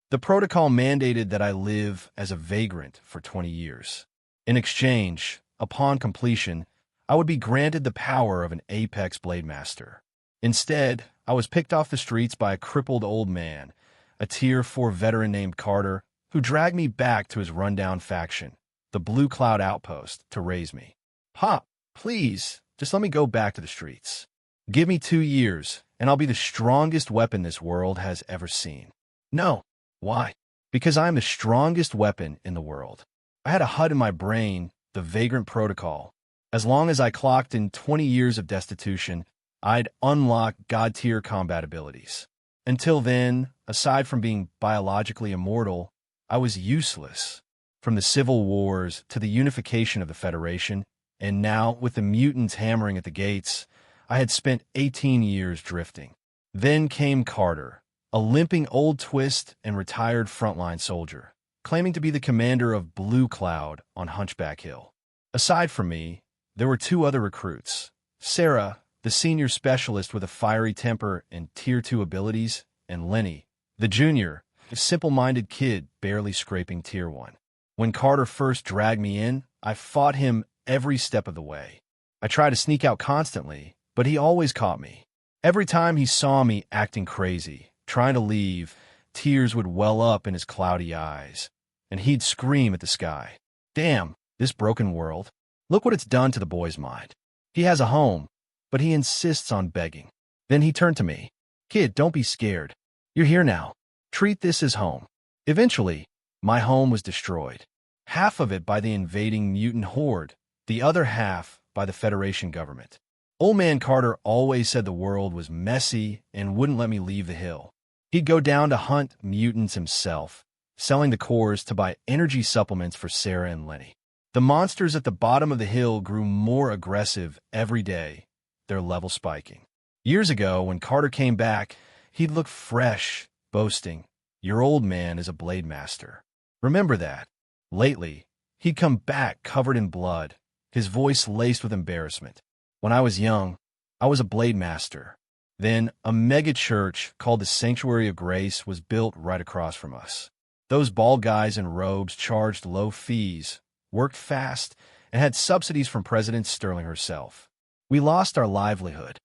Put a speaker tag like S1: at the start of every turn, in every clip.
S1: The protocol mandated that I live as a vagrant for 20 years. In exchange, upon completion, I would be granted the power of an apex blade master. Instead, I was picked off the streets by a crippled old man, a Tier 4 veteran named Carter, who dragged me back to his rundown faction, the Blue Cloud Outpost, to raise me. Pop, please, just let me go back to the streets. Give me 2 years, and I'll be the strongest weapon this world has ever seen. No. Why? Because I am the strongest weapon in the world. I had a HUD in my brain, the Vagrant Protocol. As long as I clocked in 20 years of destitution, I'd unlock God-tier combat abilities. Until then, aside from being biologically immortal, I was useless. From the civil wars to the unification of the Federation, and now, with the mutants hammering at the gates, I had spent 18 years drifting. Then came Carter, a limping old twist and retired frontline soldier, claiming to be the commander of Blue Cloud on Hunchback Hill. Aside from me, there were 2 other recruits. Sarah, the senior specialist with a fiery temper and Tier 2 abilities, and Lenny, the junior, a simple-minded kid barely scraping Tier 1. When Carter first dragged me in, I fought him every step of the way. I tried to sneak out constantly, but he always caught me. Every time he saw me acting crazy, trying to leave, tears would well up in his cloudy eyes, and he'd scream at the sky. Damn, this broken world. Look what it's done to the boy's mind. He has a home, but he insists on begging. Then he turned to me. Kid, don't be scared. You're here now. Treat this as home. Eventually, my home was destroyed. Half of it by the invading mutant horde, the other half by the Federation government. Old Man Carter always said the world was messy and wouldn't let me leave the hill. He'd go down to hunt mutants himself, selling the cores to buy energy supplements for Sarah and Lenny. The monsters at the bottom of the hill grew more aggressive every day, their level spiking. Years ago, when Carter came back, he'd look fresh, boasting, "Your old man is a blade master. Remember that." Lately, he'd come back covered in blood, his voice laced with embarrassment. When I was young, I was a blade master. Then, a mega church called the Sanctuary of Grace was built right across from us. Those bald guys in robes charged low fees, worked fast, and had subsidies from President Sterling herself. We lost our livelihood.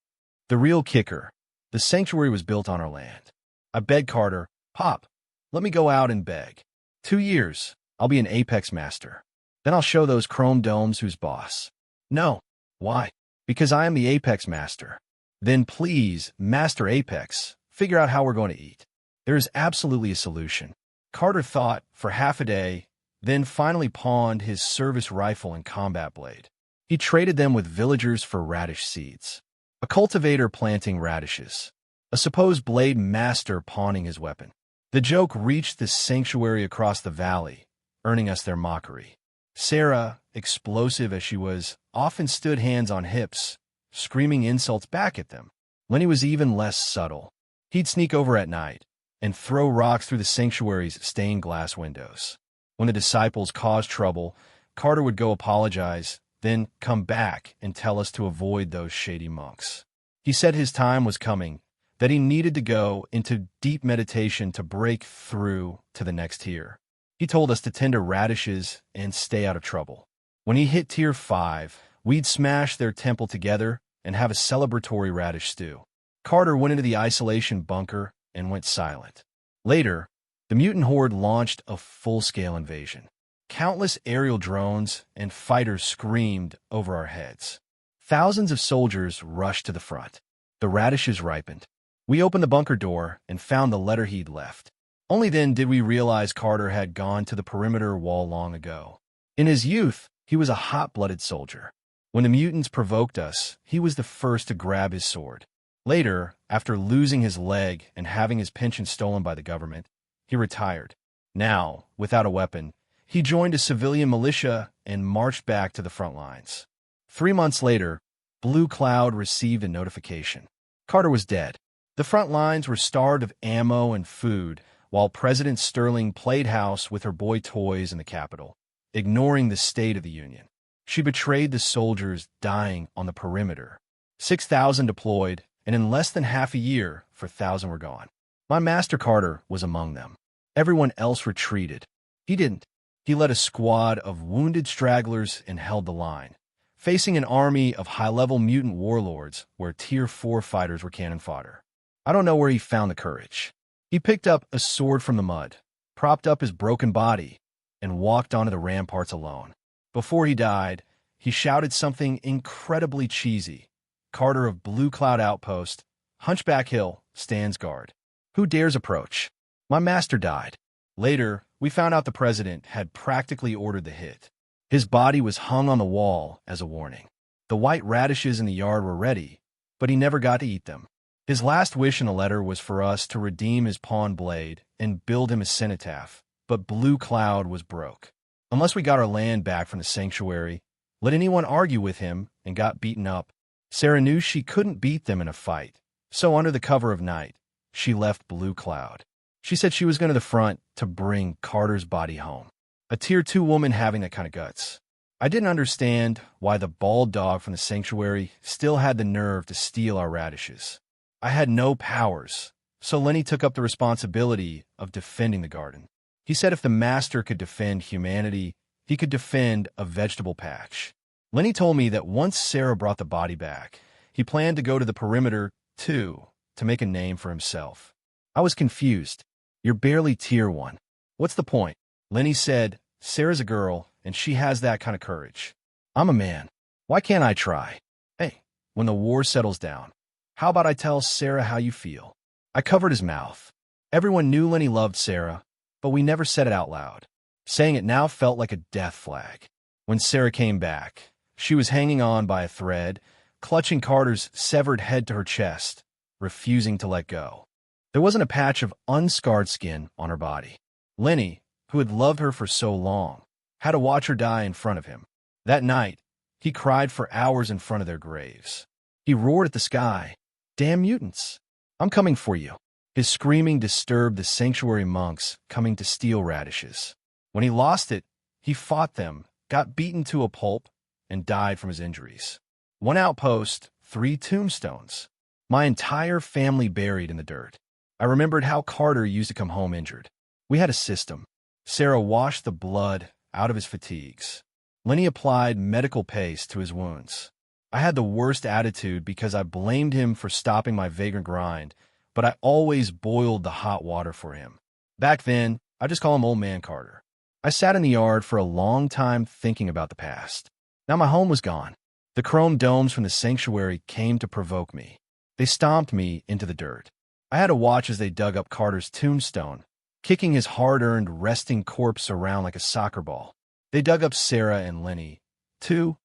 S1: The real kicker, the sanctuary was built on our land. I begged Carter, "Pop, let me go out and beg. 2 years, I'll be an Apex Master. Then I'll show those chrome domes who's boss." No. Why? Because I am the Apex Master. Then please, Master Apex, figure out how we're going to eat. There is absolutely a solution. Carter thought for half a day, then finally pawned his service rifle and combat blade. He traded them with villagers for radish seeds. A cultivator planting radishes. A supposed blade master pawning his weapon. The joke reached the sanctuary across the valley, earning us their mockery. Sarah, explosive as she was, often stood hands on hips, screaming insults back at them. Lenny was even less subtle. He'd sneak over at night and throw rocks through the sanctuary's stained glass windows. When the disciples caused trouble, Carter would go apologize, then come back and tell us to avoid those shady monks. He said his time was coming, that he needed to go into deep meditation to break through to the next tier. He told us to tend to radishes and stay out of trouble. When he hit Tier 5, we'd smash their temple together and have a celebratory radish stew. Carter went into the isolation bunker and went silent. Later, the mutant horde launched a full-scale invasion. Countless aerial drones and fighters screamed over our heads. Thousands of soldiers rushed to the front. The radishes ripened. We opened the bunker door and found the letter he'd left. Only then did we realize Carter had gone to the perimeter wall long ago. In his youth, he was a hot-blooded soldier. When the mutants provoked us, he was the first to grab his sword. Later, after losing his leg and having his pension stolen by the government, he retired. Now, without a weapon, he joined a civilian militia and marched back to the front lines. 3 months later, Blue Cloud received a notification. Carter was dead. The front lines were starved of ammo and food, while President Sterling played house with her boy toys in the Capitol, ignoring the State of the Union. She betrayed the soldiers dying on the perimeter. 6,000 deployed, and in less than half a year, 4,000 were gone. My Master Carter was among them. Everyone else retreated. He didn't. He led a squad of wounded stragglers and held the line, facing an army of high-level mutant warlords where Tier 4 fighters were cannon fodder. I don't know where he found the courage. He picked up a sword from the mud, propped up his broken body, and walked onto the ramparts alone. Before he died, he shouted something incredibly cheesy. Carter of Blue Cloud Outpost, Hunchback Hill, stands guard. Who dares approach? My master died. Later, we found out the president had practically ordered the hit. His body was hung on the wall as a warning. The white radishes in the yard were ready, but he never got to eat them. His last wish in the letter was for us to redeem his pawn blade and build him a cenotaph, but Blue Cloud was broke. Unless we got our land back from the sanctuary, let anyone argue with him, and got beaten up. Sarah knew she couldn't beat them in a fight, so under the cover of night, she left Blue Cloud. She said she was going to the front to bring Carter's body home. A Tier 2 woman having that kind of guts. I didn't understand why the bald dog from the sanctuary still had the nerve to steal our radishes. I had no powers, so Lenny took up the responsibility of defending the garden. He said if the master could defend humanity, he could defend a vegetable patch. Lenny told me that once Sarah brought the body back, he planned to go to the perimeter, too, to make a name for himself. I was confused. You're barely Tier 1. What's the point? Lenny said, Sarah's a girl, and she has that kind of courage. I'm a man. Why can't I try? Hey, when the war settles down, how about I tell Sarah how you feel? I covered his mouth. Everyone knew Lenny loved Sarah, but we never said it out loud. Saying it now felt like a death flag. When Sarah came back, she was hanging on by a thread, clutching Carter's severed head to her chest, refusing to let go. There wasn't a patch of unscarred skin on her body. Lenny, who had loved her for so long, had to watch her die in front of him. That night, he cried for hours in front of their graves. He roared at the sky, "Damn mutants! I'm coming for you." His screaming disturbed the sanctuary monks coming to steal radishes. When he lost it, he fought them, got beaten to a pulp, and died from his injuries. One outpost, 3 tombstones. My entire family buried in the dirt. I remembered how Carter used to come home injured. We had a system. Sarah washed the blood out of his fatigues. Lenny applied medical paste to his wounds. I had the worst attitude because I blamed him for stopping my vagrant grind, but I always boiled the hot water for him. Back then, I just call him Old Man Carter. I sat in the yard for a long time thinking about the past. Now my home was gone. The chrome domes from the sanctuary came to provoke me. They stomped me into the dirt. I had to watch as they dug up Carter's tombstone, kicking his hard-earned resting corpse around like a soccer ball. They dug up Sarah and Lenny, too,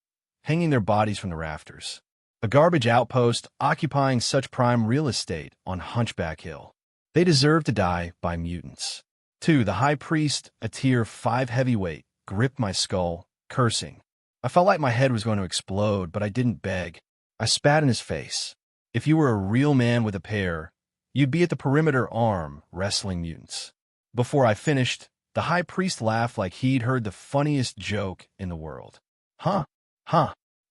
S1: hanging their bodies from the rafters. A garbage outpost occupying such prime real estate on Hunchback Hill. They deserved to die by mutants. 2. The high priest, a Tier 5 heavyweight, gripped my skull, cursing. I felt like my head was going to explode, but I didn't beg. I spat in his face. If you were a real man with a pair, you'd be at the perimeter arm wrestling mutants. Before I finished, the high priest laughed like he'd heard the funniest joke in the world. Huh?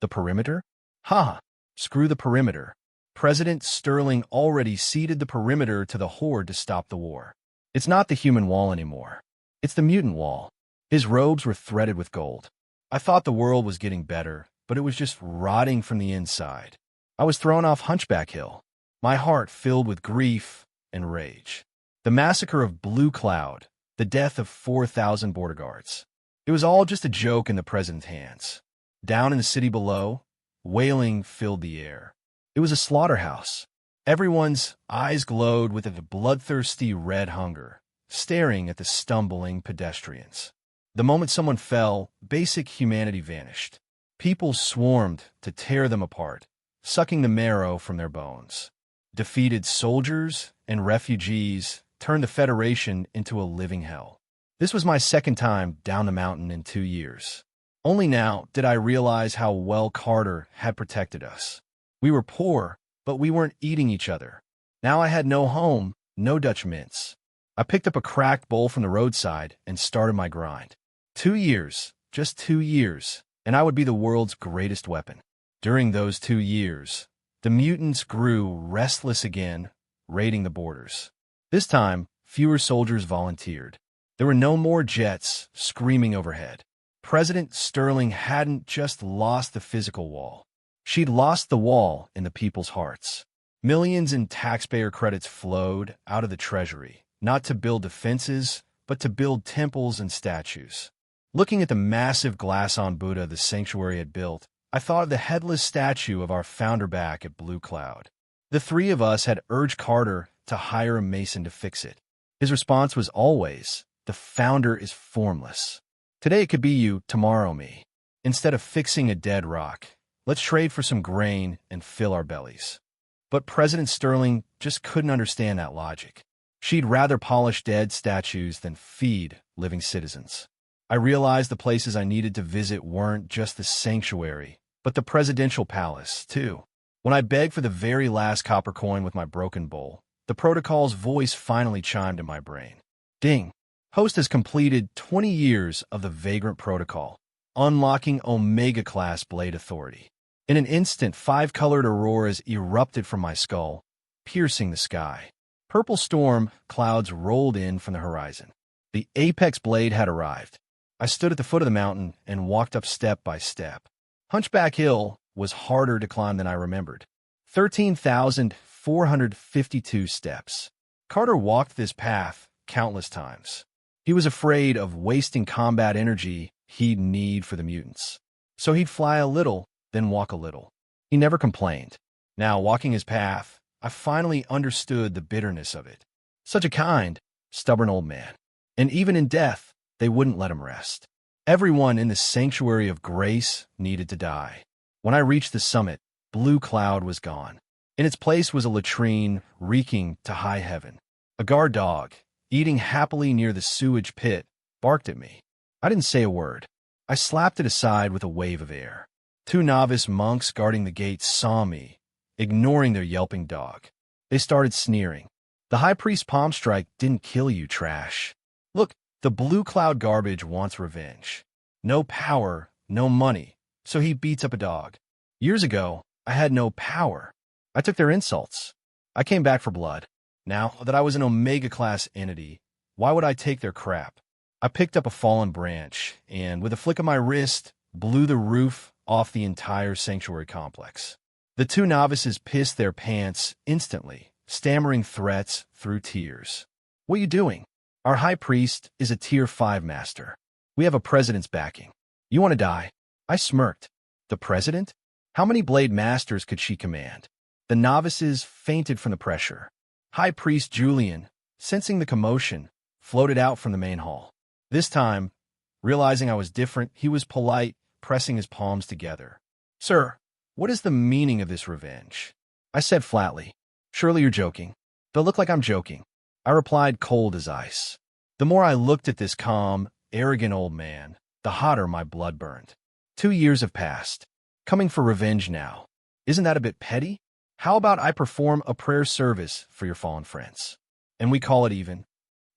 S1: The perimeter? Ha! Screw the perimeter. President Sterling already ceded the perimeter to the Horde to stop the war. It's not the human wall anymore. It's the mutant wall. His robes were threaded with gold. I thought the world was getting better, but it was just rotting from the inside. I was thrown off Hunchback Hill, my heart filled with grief and rage. The massacre of Blue Cloud, the death of 4,000 border guards. It was all just a joke in the president's hands. Down in the city below, wailing filled the air. It was a slaughterhouse. Everyone's eyes glowed with a bloodthirsty red hunger, staring at the stumbling pedestrians. The moment someone fell, basic humanity vanished. People swarmed to tear them apart, sucking the marrow from their bones. Defeated soldiers and refugees turned the Federation into a living hell. This was my second time down the mountain in 2 years. Only now did I realize how well Carter had protected us. We were poor, but we weren't eating each other. Now I had no home, no Dutch mints. I picked up a cracked bowl from the roadside and started my grind. 2 years, just 2 years, and I would be the world's greatest weapon. During those 2 years, the mutants grew restless again, raiding the borders. This time, fewer soldiers volunteered. There were no more jets screaming overhead. President Sterling hadn't just lost the physical wall. She'd lost the wall in the people's hearts. Millions in taxpayer credits flowed out of the treasury, not to build defenses, but to build temples and statues. Looking at the massive glass-on Buddha the sanctuary had built, I thought of the headless statue of our founder back at Blue Cloud. The three of us had urged Carter to hire a mason to fix it. His response was always, "The founder is formless. Today it could be you, tomorrow me. Instead of fixing a dead rock, let's trade for some grain and fill our bellies." But President Sterling just couldn't understand that logic. She'd rather polish dead statues than feed living citizens. I realized the places I needed to visit weren't just the sanctuary, but the presidential palace, too. When I begged for the very last copper coin with my broken bowl, the protocol's voice finally chimed in my brain. Ding! Host has completed 20 years of the Vagrant Protocol, unlocking Omega-class blade authority. In an instant, 5-colored auroras erupted from my skull, piercing the sky. Purple storm clouds rolled in from the horizon. The apex blade had arrived. I stood at the foot of the mountain and walked up step by step. Hunchback Hill was harder to climb than I remembered. 13,452 steps. Carter walked this path countless times. He was afraid of wasting combat energy he'd need for the mutants. So he'd fly a little, then walk a little. He never complained. Now, walking his path, I finally understood the bitterness of it. Such a kind, stubborn old man. And even in death, they wouldn't let him rest. Everyone in the sanctuary of grace needed to die. When I reached the summit, Blue Cloud was gone. In its place was a latrine reeking to high heaven. A guard dog, eating happily near the sewage pit, barked at me. I didn't say a word. I slapped it aside with a wave of air. 2 novice monks guarding the gate saw me, ignoring their yelping dog. They started sneering. The high priest's palm strike didn't kill you, trash. Look, the Blue Cloud garbage wants revenge. No power, no money, so he beats up a dog. Years ago, I had no power. I took their insults. I came back for blood. Now that I was an Omega-class entity, why would I take their crap? I picked up a fallen branch, and with a flick of my wrist, blew the roof off the entire sanctuary complex. The 2 novices pissed their pants instantly, stammering threats through tears. What are you doing? Our high priest is a tier 5 master. We have a president's backing. You want to die? I smirked. The president? How many blade masters could she command? The novices fainted from the pressure. High priest Julian, sensing the commotion, floated out from the main hall. This time, realizing I was different, he was polite, pressing his palms together. Sir, what is the meaning of this revenge? I said flatly. Surely you're joking. Don't look like I'm joking. I replied cold as ice. The more I looked at this calm, arrogant old man, the hotter my blood burned. 2 years have passed. Coming for revenge now. Isn't that a bit petty? How about I perform a prayer service for your fallen friends? And we call it even.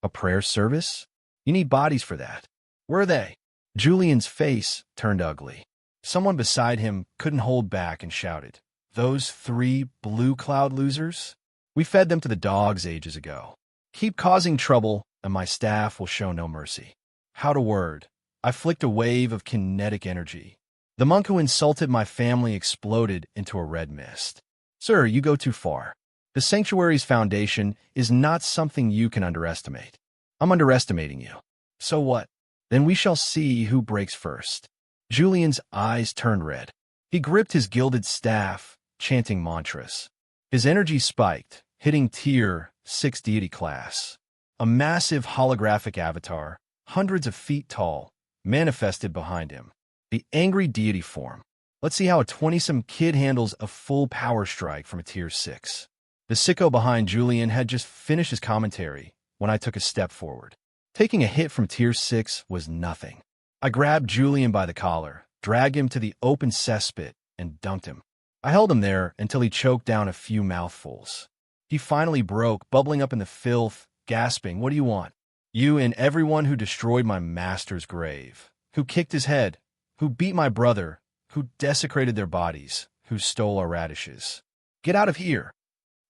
S1: A prayer service? You need bodies for that. Where are they? Julian's face turned ugly. Someone beside him couldn't hold back and shouted, Those 3 Blue Cloud losers? We fed them to the dogs ages ago. Keep causing trouble, and my staff will show no mercy. Without a word, I flicked a wave of kinetic energy. The monk who insulted my family exploded into a red mist. Sir, you go too far. The sanctuary's foundation is not something you can underestimate. I'm underestimating you. So what? Then we shall see who breaks first. Julian's eyes turned red. He gripped his gilded staff, chanting mantras. His energy spiked, hitting tier 6 deity class. A massive holographic avatar, hundreds of feet tall, manifested behind him. The angry deity form. Let's see how a 20-some kid handles a full power strike from a tier 6. The sicko behind Julian had just finished his commentary when I took a step forward. Taking a hit from tier 6 was nothing. I grabbed Julian by the collar, dragged him to the open cesspit, and dunked him. I held him there until he choked down a few mouthfuls. He finally broke, bubbling up in the filth, gasping, What do you want? You and everyone who destroyed my master's grave, who kicked his head, who beat my brother, who desecrated their bodies, who stole our radishes. Get out of here!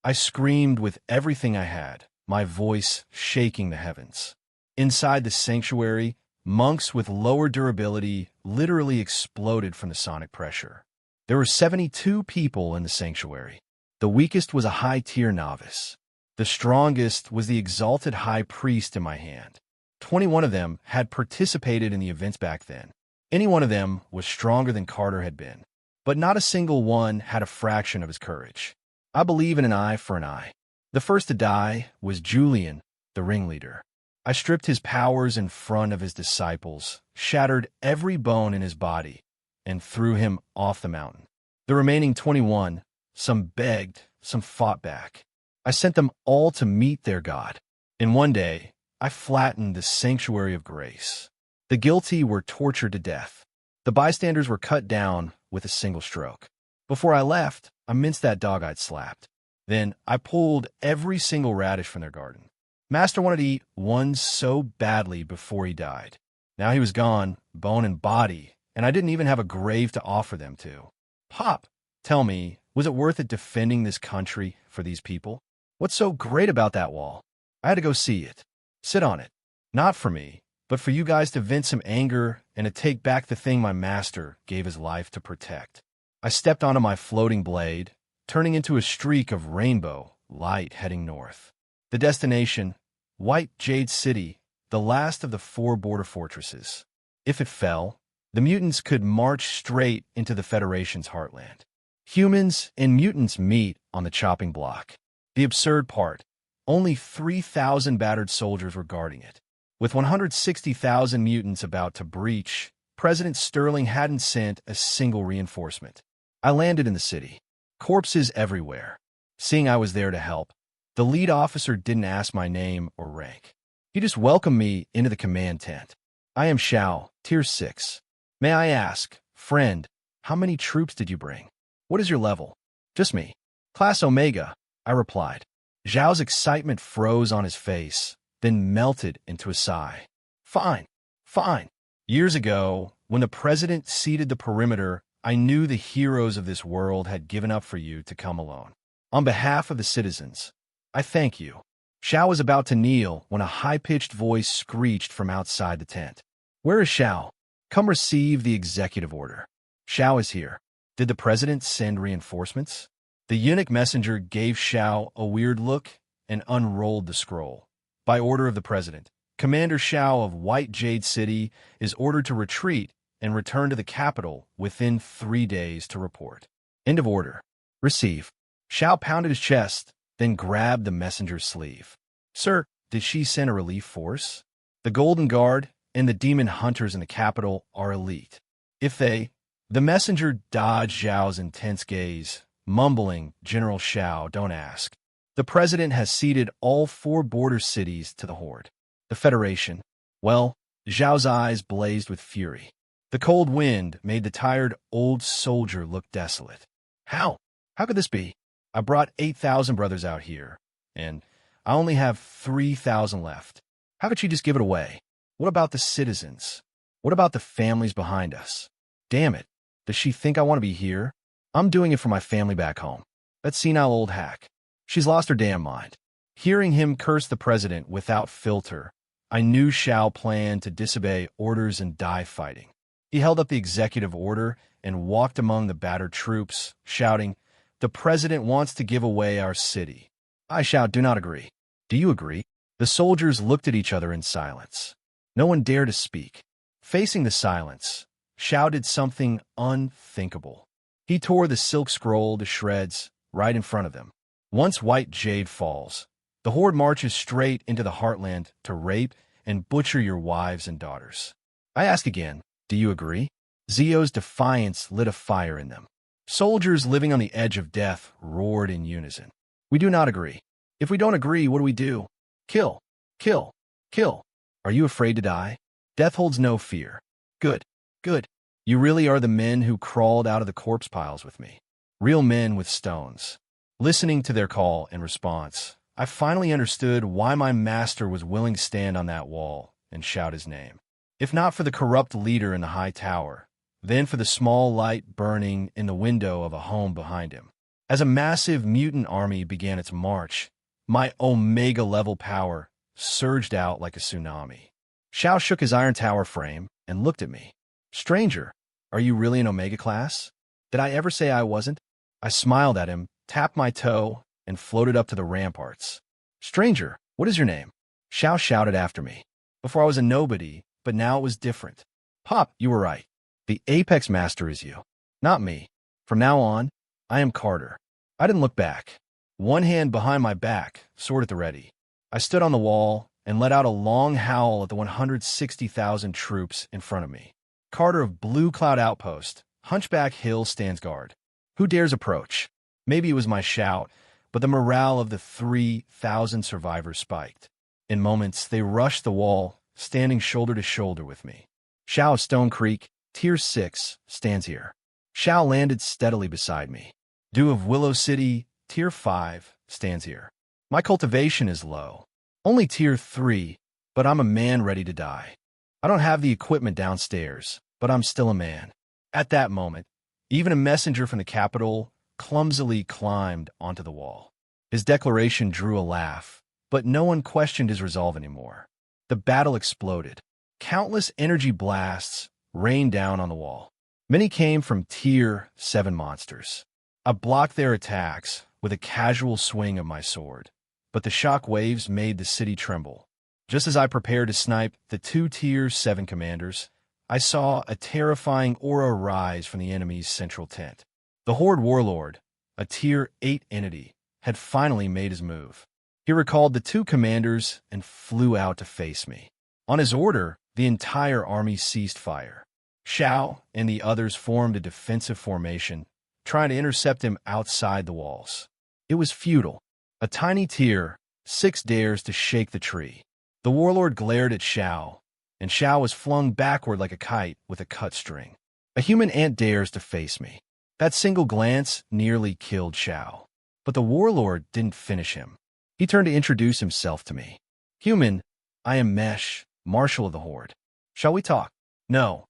S1: I screamed with everything I had, my voice shaking the heavens. Inside the sanctuary, monks with lower durability literally exploded from the sonic pressure. There were 72 people in the sanctuary. The weakest was a high-tier novice. The strongest was the exalted high priest in my hand. 21 of them had participated in the events back then. Any one of them was stronger than Carter had been, but not a single one had a fraction of his courage. I believe in an eye for an eye. The first to die was Julian, the ringleader. I stripped his powers in front of his disciples, shattered every bone in his body, and threw him off the mountain. The remaining 21, some begged, some fought back. I sent them all to meet their God. In one day, I flattened the sanctuary of grace. The guilty were tortured to death. The bystanders were cut down with a single stroke. Before I left, I minced that dog I'd slapped. Then I pulled every single radish from their garden. Master wanted to eat one so badly before he died. Now he was gone, bone and body, and I didn't even have a grave to offer them to. Pop, tell me, was it worth it defending this country for these people? What's so great about that wall? I had to go see it. Sit on it. Not for me, but for you guys to vent some anger and to take back the thing my master gave his life to protect. I stepped onto my floating blade, turning into a streak of rainbow light heading north. The destination, White Jade City, the last of the 4 border fortresses. If it fell, the mutants could march straight into the Federation's heartland. Humans and mutants meet on the chopping block. The absurd part, only 3,000 battered soldiers were guarding it. With 160,000 mutants about to breach, President Sterling hadn't sent a single reinforcement. I landed in the city. Corpses everywhere. Seeing I was there to help, the lead officer didn't ask my name or rank. He just welcomed me into the command tent. I am Xiao, Tier 6. May I ask, friend, how many troops did you bring? What is your level? Just me. Class Omega, I replied. Zhao's excitement froze on his face, then melted into a sigh. Fine, fine. Years ago, when the president ceded the perimeter, I knew the heroes of this world had given up for you to come alone. On behalf of the citizens, I thank you. Xiao was about to kneel when a high-pitched voice screeched from outside the tent. Where is Xiao? Come receive the executive order. Xiao is here. Did the president send reinforcements? The eunuch messenger gave Xiao a weird look and unrolled the scroll. By order of the president, Commander Xiao of White Jade City is ordered to retreat and return to the capital within 3 days to report. End of order. Receive. Xiao pounded his chest, then grabbed the messenger's sleeve. Sir, did she send a relief force? The Golden Guard and the demon hunters in the capital are elite. If they... The messenger dodged Zhao's intense gaze, mumbling, General Xiao, don't ask. The president has ceded all 4 border cities to the Horde. The Federation. Well, Zhao's eyes blazed with fury. The cold wind made the tired old soldier look desolate. How? How could this be? I brought 8,000 brothers out here, and I only have 3,000 left. How could she just give it away? What about the citizens? What about the families behind us? Damn it. Does she think I want to be here? I'm doing it for my family back home. That senile old hack. She's lost her damn mind. Hearing him curse the president without filter, I knew Xiao planned to disobey orders and die fighting. He held up the executive order and walked among the battered troops, shouting, The president wants to give away our city. I shout, do not agree. Do you agree? The soldiers looked at each other in silence. No one dared to speak. Facing the silence, Xiao did something unthinkable. He tore the silk scroll to shreds right in front of them. Once White Jade falls, the Horde marches straight into the heartland to rape and butcher your wives and daughters. I ask again, do you agree? Zio's defiance lit a fire in them. Soldiers living on the edge of death roared in unison. We do not agree. If we don't agree, what do we do? Kill, kill, kill. Are you afraid to die? Death holds no fear. Good, good. You really are the men who crawled out of the corpse piles with me. Real men with stones. Listening to their call and response, I finally understood why my master was willing to stand on that wall and shout his name. If not for the corrupt leader in the high tower, then for the small light burning in the window of a home behind him. As a massive mutant army began its march, My Omega-level power surged out like a tsunami. Shao shook his iron tower frame and looked at me. Stranger, are you really an Omega class? Did I ever say I wasn't? I smiled at him, tapped my toe, and floated up to the ramparts. Stranger, what is your name? Shao shouted after me. Before I was a nobody, but now it was different. Pop, you were right. The Apex Master is you, not me. From now on, I am Carter. I didn't look back. One hand behind my back, sword at the ready. I stood on the wall and let out a long howl at the 160,000 troops in front of me. Carter of Blue Cloud Outpost, Hunchback Hill stands guard. Who dares approach? Maybe it was my shout, but the morale of the 3,000 survivors spiked. In moments, they rushed the wall, standing shoulder to shoulder with me. Shao of Stone Creek, Tier 6, stands here. Shao landed steadily beside me. Dew of Willow City, Tier 5, stands here. My cultivation is low. Only Tier 3, but I'm a man ready to die. I don't have the equipment downstairs, but I'm still a man. At that moment, even a messenger from the capital clumsily climbed onto the wall. His declaration drew a laugh, but no one questioned his resolve anymore. The battle exploded. Countless energy blasts rained down on the wall. Many came from Tier 7 monsters. I blocked their attacks with a casual swing of my sword, but the shock waves made the city tremble. Just as I prepared to snipe the 2 Tier 7 commanders, I saw a terrifying aura rise from the enemy's central tent. The Horde Warlord, a Tier 8 entity, had finally made his move. He recalled the 2 commanders and flew out to face me. On his order, the entire army ceased fire. Shao and the others formed a defensive formation, trying to intercept him outside the walls. It was futile. A tiny Tier 6 dares to shake the tree. The warlord glared at Shao, and Shao was flung backward like a kite with a cut string. A human ant dares to face me. That single glance nearly killed Shao. But the warlord didn't finish him. He turned to introduce himself to me. Human, I am Mesh, Marshal of the Horde. Shall we talk? No.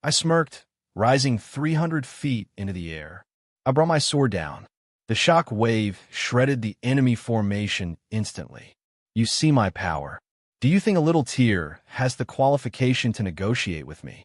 S1: I smirked, rising 300 feet into the air. I brought my sword down. The shock wave shredded the enemy formation instantly. You see my power. Do you think a little Tier has the qualification to negotiate with me?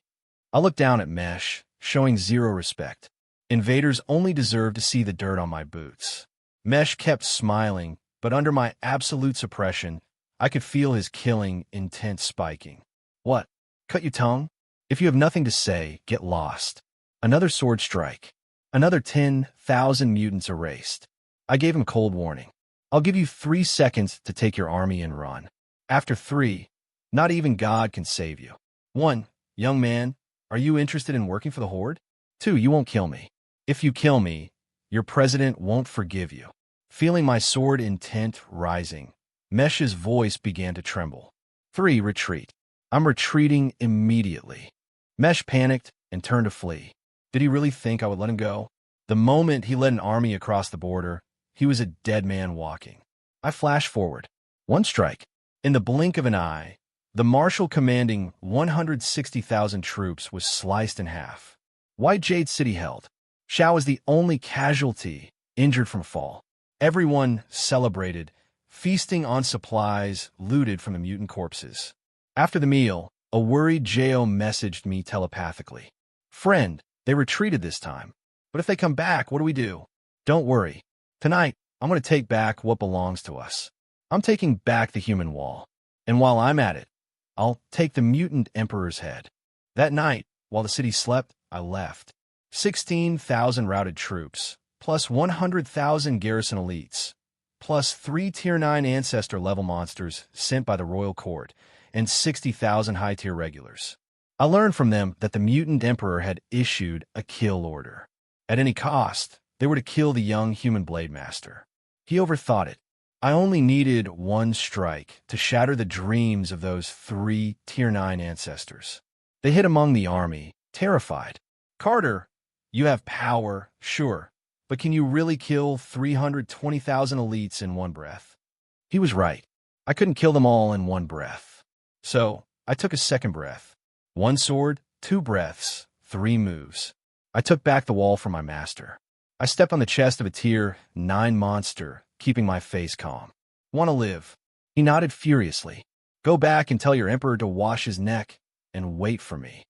S1: I looked down at Mesh, showing zero respect. Invaders only deserve to see the dirt on my boots. Mesh kept smiling, but under my absolute suppression, I could feel his killing intent spiking. What? Cut your tongue? If you have nothing to say, get lost. Another sword strike. Another 10,000 mutants erased. I gave him cold warning. I'll give you 3 seconds to take your army and run. After 3, not even God can save you. 1, young man, are you interested in working for the Horde? 2, you won't kill me. If you kill me, your president won't forgive you. Feeling my sword intent rising, Mesh's voice began to tremble. 3, retreat. I'm retreating immediately. Mesh panicked and turned to flee. Did he really think I would let him go? The moment he led an army across the border, he was a dead man walking. I flashed forward. 1 strike. In the blink of an eye, the marshal commanding 160,000 troops was sliced in half. White Jade City held. Shao was the only casualty injured from fall. Everyone celebrated, feasting on supplies looted from the mutant corpses. After the meal, a worried Jo messaged me telepathically. Friend, they retreated this time. But if they come back, what do we do? Don't worry. Tonight, I'm going to take back what belongs to us. I'm taking back the human wall. And while I'm at it, I'll take the mutant emperor's head. That night, while the city slept, I left. 16,000 routed troops, plus 100,000 garrison elites, plus 3 Tier 9 ancestor-level monsters sent by the royal court, and 60,000 high-tier regulars. I learned from them that the mutant emperor had issued a kill order. At any cost, they were to kill the young human blade master. He overthought it. I only needed 1 strike to shatter the dreams of those 3 Tier 9 ancestors. They hid among the army, terrified. Carter, you have power, sure, but can you really kill 320,000 elites in one breath? He was right. I couldn't kill them all in one breath. So, I took a second breath. 1 sword, 2 breaths, 3 moves. I took back the wall from my master. I stepped on the chest of a Tier 9 monster, keeping my face calm. Want to live? He nodded furiously. Go back and tell your emperor to wash his neck and wait for me.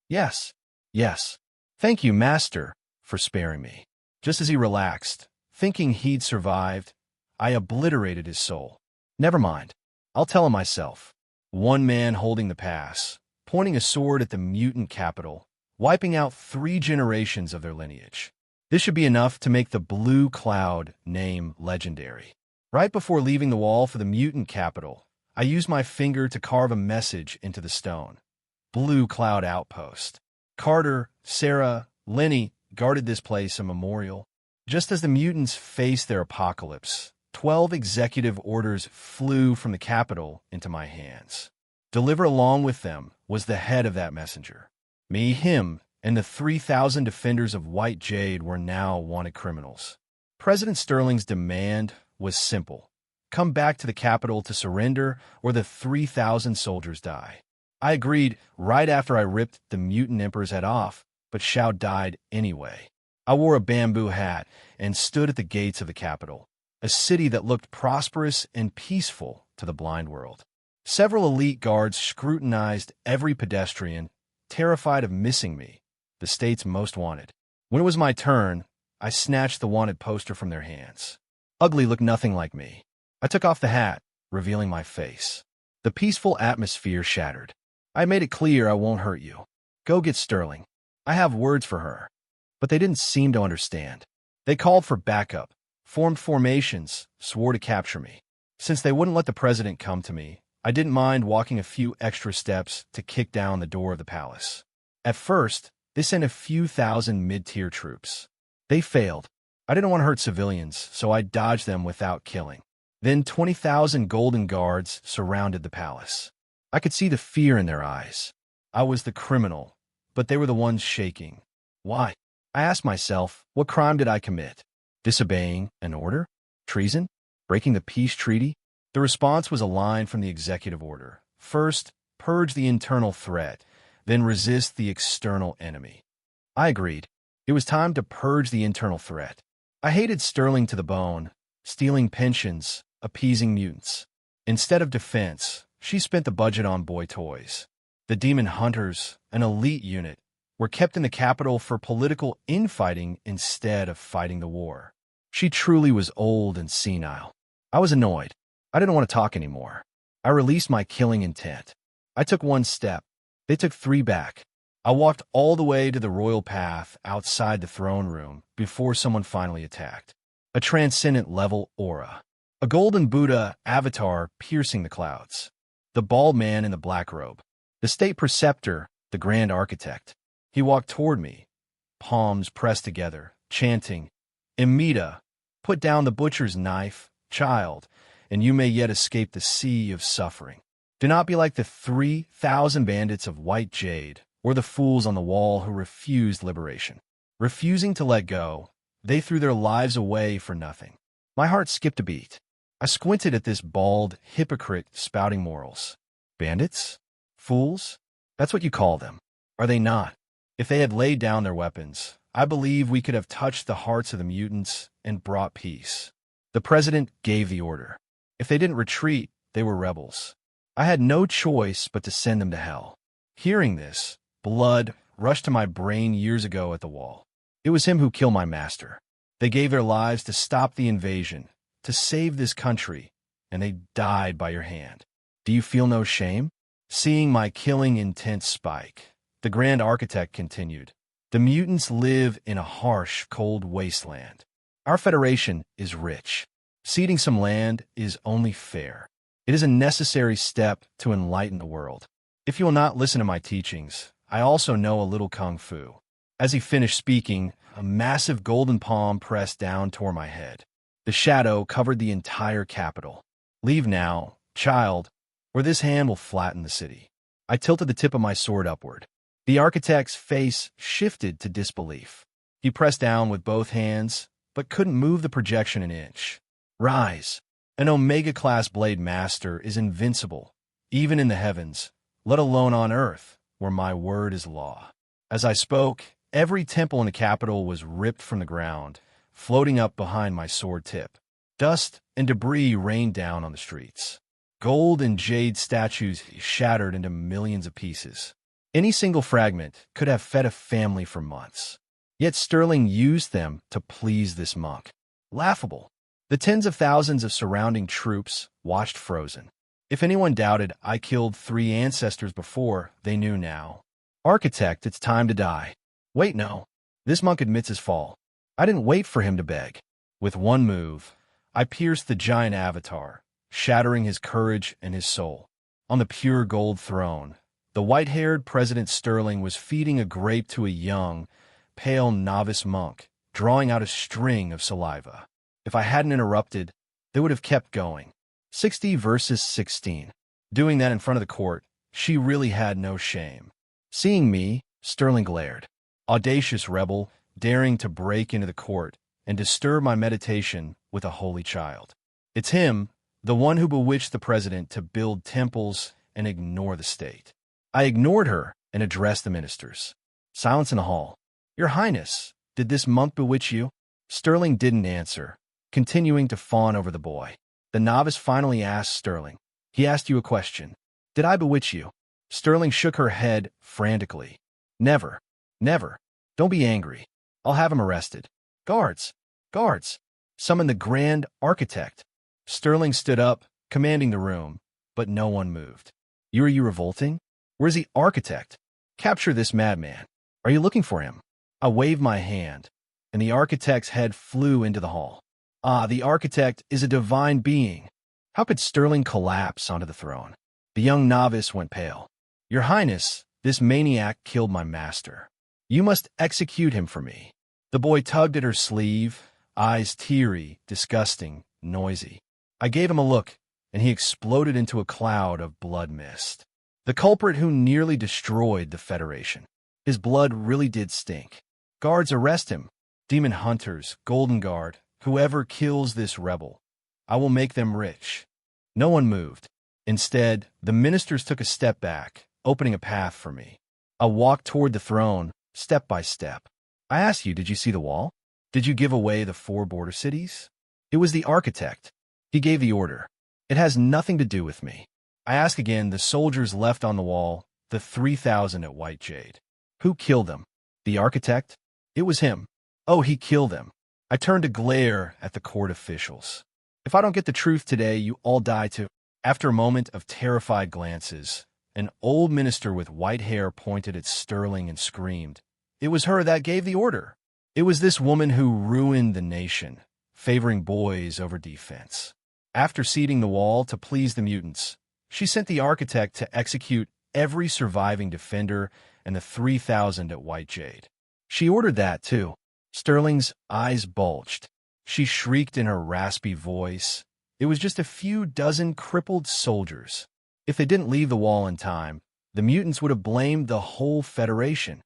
S1: Yes, yes. Thank you, master, for sparing me. Just as he relaxed, thinking he'd survived, I obliterated his soul. Never mind. I'll tell him myself. One man holding the pass, pointing a sword at the mutant capital, wiping out 3 generations of their lineage. This should be enough to make the Blue Cloud name legendary. Right before leaving the wall for the mutant capital, I used my finger to carve a message into the stone. Blue Cloud Outpost. Carter, Sarah, Lenny guarded this place a memorial. Just as the mutants faced their apocalypse, 12 executive orders flew from the capital into my hands. Delivered along with them was the head of that messenger. Me, him, and the 3,000 defenders of White Jade were now wanted criminals. President Sterling's demand was simple. Come back to the capital to surrender, or the 3,000 soldiers die. I agreed right after I ripped the mutant emperor's head off, but Shao died anyway. I wore a bamboo hat and stood at the gates of the capital, a city that looked prosperous and peaceful to the blind world. Several elite guards scrutinized every pedestrian, terrified of missing me, the state's most wanted. When it was my turn, I snatched the wanted poster from their hands. Ugly looked nothing like me. I took off the hat, revealing my face. The peaceful atmosphere shattered. I made it clear I won't hurt you. Go get Sterling. I have words for her. But they didn't seem to understand. They called for backup, formed formations, swore to capture me. Since they wouldn't let the president come to me, I didn't mind walking a few extra steps to kick down the door of the palace. At first, they sent a few thousand mid-tier troops. They failed. I didn't want to hurt civilians, so I dodged them without killing. Then 20,000 golden guards surrounded the palace. I could see the fear in their eyes. I was the criminal, but they were the ones shaking. Why? I asked myself, what crime did I commit? Disobeying an order? Treason? Breaking the peace treaty? The response was a line from the executive order. First, purge the internal threat, then resist the external enemy. I agreed. It was time to purge the internal threat. I hated Sterling to the bone, stealing pensions, appeasing mutants. Instead of defense, she spent the budget on boy toys. The Demon Hunters, an elite unit, were kept in the capital for political infighting instead of fighting the war. She truly was old and senile. I was annoyed. I didn't want to talk anymore. I released my killing intent. I took 1 step. They took 3 back. I walked all the way to the royal path outside the throne room before someone finally attacked. A transcendent level aura. A golden Buddha avatar piercing the clouds. The bald man in the black robe. The state preceptor, the grand architect. He walked toward me, palms pressed together, chanting, Amida, put down the butcher's knife, child, and you may yet escape the sea of suffering. Do not be like the 3,000 bandits of White Jade, or the fools on the wall who refused liberation. Refusing to let go, they threw their lives away for nothing. My heart skipped a beat. I squinted at this bald hypocrite spouting morals. Bandits? Fools? That's what you call them. Are they not? If they had laid down their weapons, I believe we could have touched the hearts of the mutants and brought peace. The president gave the order. If they didn't retreat, they were rebels. I had no choice but to send them to hell. Hearing this, blood rushed to my brain years ago at the wall. It was him who killed my master. They gave their lives to stop the invasion, to save this country, and they died by your hand. Do you feel no shame? Seeing my killing intent spike, the grand architect continued, the mutants live in a harsh, cold wasteland. Our federation is rich. Ceding some land is only fair. It is a necessary step to enlighten the world. If you will not listen to my teachings, I also know a little kung fu. As he finished speaking, a massive golden palm pressed down toward my head. The shadow covered the entire capital. Leave now, child, or this hand will flatten the city. I tilted the tip of my sword upward. The architect's face shifted to disbelief. He pressed down with both hands, but couldn't move the projection an inch. Rise. An Omega-class blade master is invincible, even in the heavens, let alone on earth, where my word is law. As I spoke, every temple in the capital was ripped from the ground, floating up behind my sword tip. Dust and debris rained down on the streets. Gold and jade statues shattered into millions of pieces. Any single fragment could have fed a family for months. Yet Sterling used them to please this monk. Laughable. The tens of thousands of surrounding troops watched frozen. If anyone doubted I killed 3 ancestors before, they knew now. Architect, it's time to die. Wait, no. This monk admits his fall. I didn't wait for him to beg. With one move, I pierced the giant avatar, shattering his courage and his soul. On the pure gold throne, the white-haired President Sterling was feeding a grape to a young, pale novice monk, drawing out a string of saliva. If I hadn't interrupted, they would have kept going. 60 versus 16. Doing that in front of the court, she really had no shame. Seeing me, Sterling glared. Audacious rebel, daring to break into the court and disturb my meditation with a holy child. It's him, the one who bewitched the president to build temples and ignore the state. I ignored her and addressed the ministers. Silence in the hall. Your Highness, did this monk bewitch you? Sterling didn't answer, continuing to fawn over the boy. The novice finally asked Sterling. He asked you a question. Did I bewitch you? Sterling shook her head frantically. Never. Never. Don't be angry. I'll have him arrested. Guards. Guards. Summon the Grand Architect. Sterling stood up, commanding the room, but no one moved. Are you revolting? Where's the architect? Capture this madman. Are you looking for him? I waved my hand, and the architect's head flew into the hall. Ah, the architect is a divine being. How could Sterling collapse onto the throne? The young novice went pale. Your Highness, this maniac killed my master. You must execute him for me. The boy tugged at her sleeve, eyes teary, disgusting, noisy. I gave him a look, and he exploded into a cloud of blood mist. The culprit who nearly destroyed the Federation. His blood really did stink. Guards, arrest him. Demon hunters, Golden Guard, whoever kills this rebel. I will make them rich. No one moved. Instead, the ministers took a step back, opening a path for me. I walked toward the throne, step by step. I asked you, did you see the wall? Did you give away the 4 border cities? It was the architect. He gave the order. It has nothing to do with me. I ask again, the soldiers left on the wall, the 3,000 at White Jade. Who killed them? The architect? It was him. Oh, he killed them. I turned to glare at the court officials. If I don't get the truth today, you all die too. After a moment of terrified glances, an old minister with white hair pointed at Sterling and screamed. It was her that gave the order. It was this woman who ruined the nation, favoring boys over defense. After ceding the wall to please the mutants, she sent the architect to execute every surviving defender and the 3,000 at White Jade. She ordered that, too. Sterling's eyes bulged. She shrieked in her raspy voice. It was just a few dozen crippled soldiers. If they didn't leave the wall in time, the mutants would have blamed the whole Federation.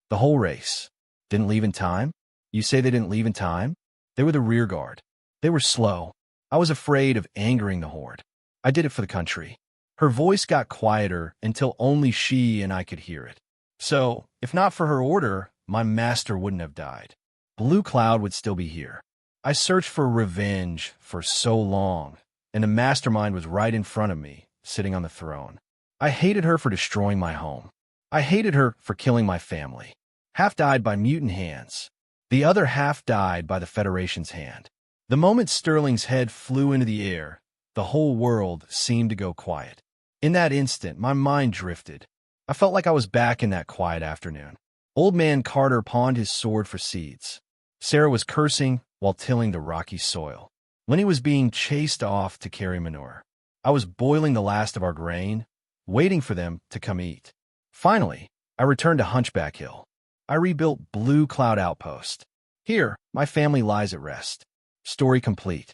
S1: The whole race. Didn't leave in time? You say they didn't leave in time? They were the rear guard. They were slow. I was afraid of angering the Horde. I did it for the country. Her voice got quieter until only she and I could hear it. So, if not for her order, my master wouldn't have died. Blue Cloud would still be here. I searched for revenge for so long, and the mastermind was right in front of me, sitting on the throne. I hated her for destroying my home. I hated her for killing my family. Half died by mutant hands. The other half died by the Federation's hand. The moment Sterling's head flew into the air, the whole world seemed to go quiet. In that instant, my mind drifted. I felt like I was back in that quiet afternoon. Old man Carter pawned his sword for seeds. Sarah was cursing while tilling the rocky soil. Lenny was being chased off to carry manure. I was boiling the last of our grain, waiting for them to come eat. Finally, I returned to Hunchback Hill. I rebuilt Blue Cloud Outpost. Here, my family lies at rest. Story complete.